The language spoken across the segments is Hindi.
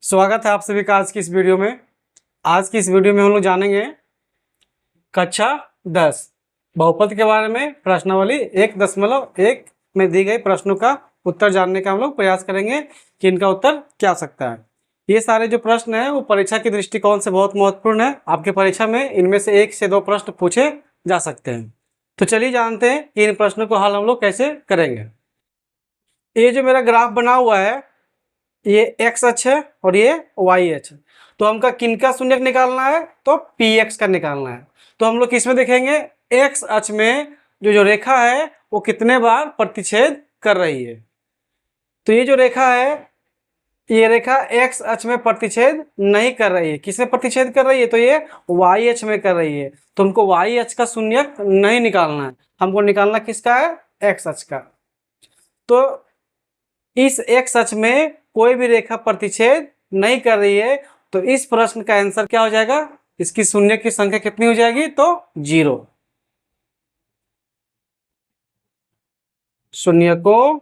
स्वागत है आप सभी का आज की इस वीडियो में। आज की इस वीडियो में हम लोग जानेंगे कक्षा 10 बहुपद के बारे में। प्रश्नावली 1.1 में दी गई प्रश्नों का उत्तर जानने का हम लोग प्रयास करेंगे कि इनका उत्तर क्या हो सकता है। ये सारे जो प्रश्न हैं वो परीक्षा के दृष्टिकोण से बहुत महत्वपूर्ण है। आपके परीक्षा में इनमें से 1 से 2 प्रश्न पूछे जा सकते हैं। तो चलिए जानते हैं कि इन प्रश्नों को हल हम लोग कैसे करेंगे। ये जो मेरा ग्राफ बना हुआ है ये एक्स अक्ष है और ये वाई अक्ष है। तो हमका किनका शून्यक निकालना है, तो पी एक्स का निकालना है। तो हम लोग किसमें देखेंगे, एक्स अक्ष में जो रेखा है वो कितने बार प्रतिच्छेद कर रही है। तो ये जो रेखा है ये रेखा एक्स अक्ष में प्रतिच्छेद नहीं कर रही है। किसमें प्रतिच्छेद कर रही है, तो ये वाई अक्ष में कर रही है। तो हमको वाई अक्ष का शून्यक नहीं निकालना है, हमको निकालना किसका है, एक्स अक्ष का। तो इस एक्स अक्ष में कोई भी रेखा प्रतिच्छेद नहीं कर रही है, तो इस प्रश्न का आंसर क्या हो जाएगा, इसकी शून्य की संख्या कितनी हो जाएगी, तो 0। शून्यकों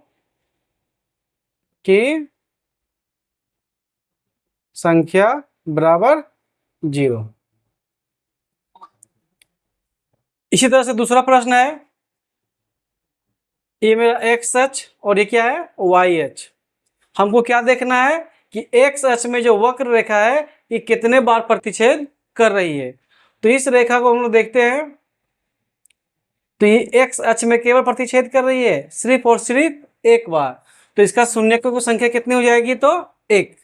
की संख्या बराबर 0। इसी तरह से दूसरा प्रश्न है, ये मेरा एक्स अक्ष और ये क्या है, वाई अक्ष। हमको क्या देखना है कि एक्स अक्ष में जो वक्र रेखा है ये कितने बार प्रतिच्छेद कर रही है। तो इस रेखा को हम लोग देखते हैं, तो ये एक्स अक्ष में केवल प्रतिच्छेद कर रही है सिर्फ और सिर्फ एक बार। तो इसका शून्यकों की संख्या कितनी हो जाएगी, तो 1।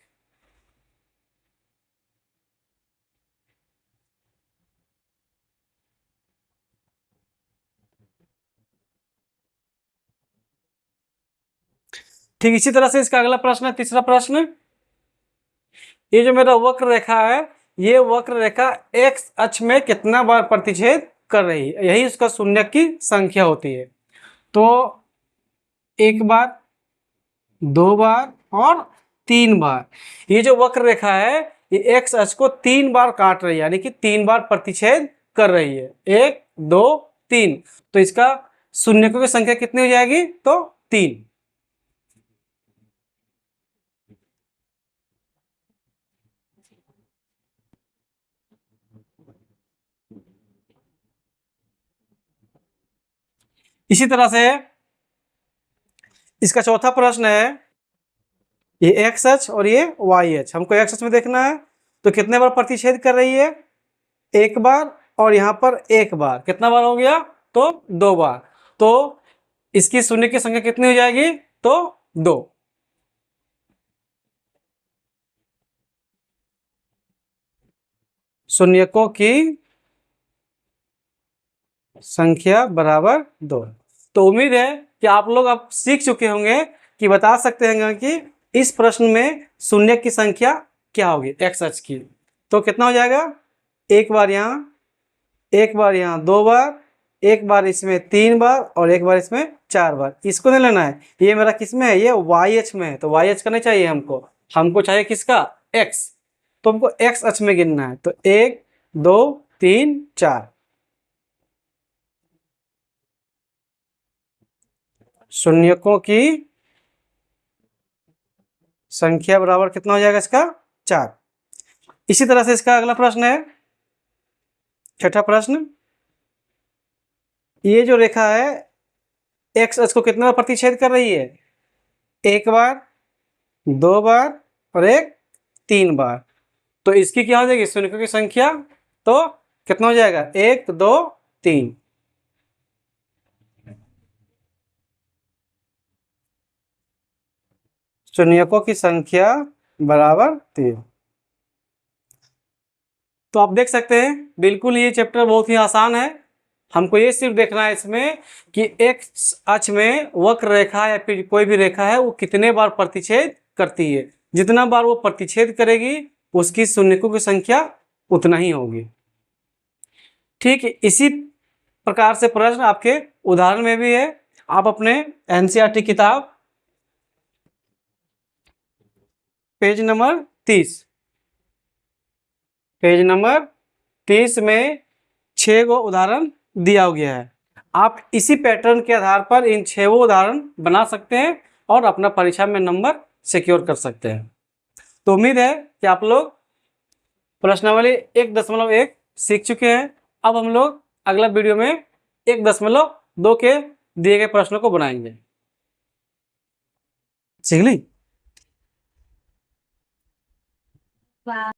ठीक इसी तरह से इसका अगला प्रश्न है, तीसरा प्रश्न। ये जो मेरा वक्र रेखा है ये वक्र रेखा एक्स अक्ष में कितना बार प्रतिच्छेद कर रही है, यही उसका शून्यक की संख्या होती है। तो 1 बार, 2 बार और 3 बार। ये जो वक्र रेखा है ये एक्स अक्ष को 3 बार काट रही है, यानी कि 3 बार प्रतिच्छेद कर रही है, 1 2 3। तो इसका शून्यकों की संख्या कितनी हो जाएगी, तो 3। इसी तरह से इसका चौथा प्रश्न है, ये एक्स अक्ष और ये वाई अक्ष। हमको एक्स अक्ष में देखना है, तो कितने बार प्रतिच्छेद कर रही है, 1 बार, और यहाँ पर 1 बार। कितना बार हो गया, तो 2 बार। तो इसकी शून्य की संख्या कितनी हो जाएगी, तो 2। शून्यकों की संख्या बराबर 2। तो उम्मीद है कि आप लोग अब सीख चुके होंगे कि बता सकते हैं कि इस प्रश्न में शून्य की संख्या क्या होगी एक्स अक्ष की। तो कितना हो जाएगा, 1 बार यहाँ, 1 बार यहाँ, 2 बार, 1 बार इसमें 3 बार और 1 बार इसमें 4 बार। इसको नहीं लेना है, ये मेरा किस में है, ये वाई अक्ष में है। तो वाई अक्ष का नहीं चाहिए हमको चाहिए किसका, एक्स। तो हमको एक्स अक्ष में गिनना है। तो 1 2 3 4। शून्यकों की संख्या बराबर कितना हो जाएगा इसका, 4। इसी तरह से इसका अगला प्रश्न है, छठा प्रश्न। ये जो रेखा है एक्स अक्ष को कितना बार प्रतिच्छेद कर रही है, 1 बार, 2 बार और 3 बार। तो इसकी क्या हो जाएगी शून्यकों की संख्या, तो कितना हो जाएगा, 1 2 3। शून्यकों की संख्या बराबर 3। तो आप देख सकते हैं बिल्कुल ये चैप्टर बहुत ही आसान है। हमको ये सिर्फ देखना है इसमें कि एक्स अक्ष में वक्र रेखा या फिर कोई भी रेखा है वो कितने बार प्रतिच्छेद करती है। जितना बार वो प्रतिच्छेद करेगी उसकी शून्यकों की संख्या उतना ही होगी। ठीक है, इसी प्रकार से प्रश्न आपके उदाहरण में भी है। आप अपने एनसीईआरटी किताब पेज नंबर 30 में 6 गो उदाहरण दिया गया है। आप इसी पैटर्न के आधार पर इन 6 उदाहरण बना सकते हैं और अपना परीक्षा में नंबर सिक्योर कर सकते हैं। तो उम्मीद है कि आप लोग प्रश्नावली 1.1 सीख चुके हैं। अब हम लोग अगला वीडियो में 1.2 के दिए गए प्रश्नों को बनाएंगे। सीख ली।